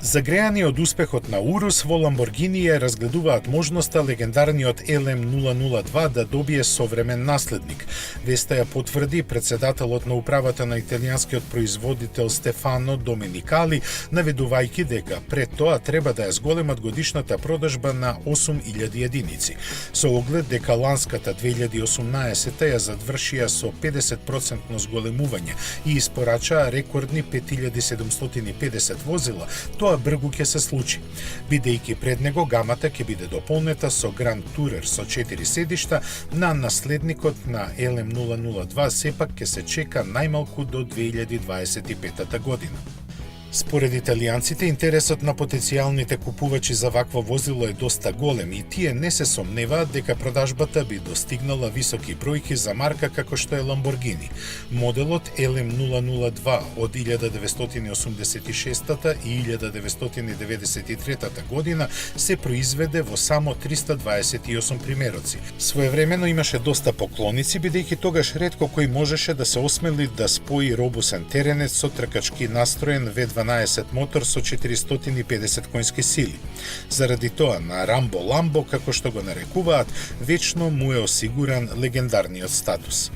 Загреани од успехот на Урус, во Ламборгини ја разгледуваат можноста легендарниот LM002 да добие современ наследник. Веста ја потврди председателот на управата на италијанскиот производител Стефано Доменикали, наведувајќи дека пред тоа треба да ја зголемат годишната продажба на 8000 единици. Со оглед дека ланската 2018 ја завршија со 50% зголемување и испорачаа рекордни 5750 возила, тоа бргу ќе се случи. Бидејќи пред него гамата ќе биде дополнета со Grand Tourer со 4 седишта, на наследникот на LM002 сепак ќе се чека најмалку до 2025 година. Според италијанците, интересот на потенцијалните купувачи за вакво возило е доста голем и тие не се сомневаат дека продажбата би достигнала високи бројки за марка како што е Ламборгини. Моделот LM002 од 1986 и 1993 година се произведе во само 328 примероци. Своевремено имаше доста поклоници, бидејќи тогаш ретко кој можеше да се осмели да спои робусен теренец со тркачки настроен V12 мотор со 450 конски сили. Заради тоа на Рамбо Ламбо, како што го нарекуваат, вечно му е осигуран легендарниот статус.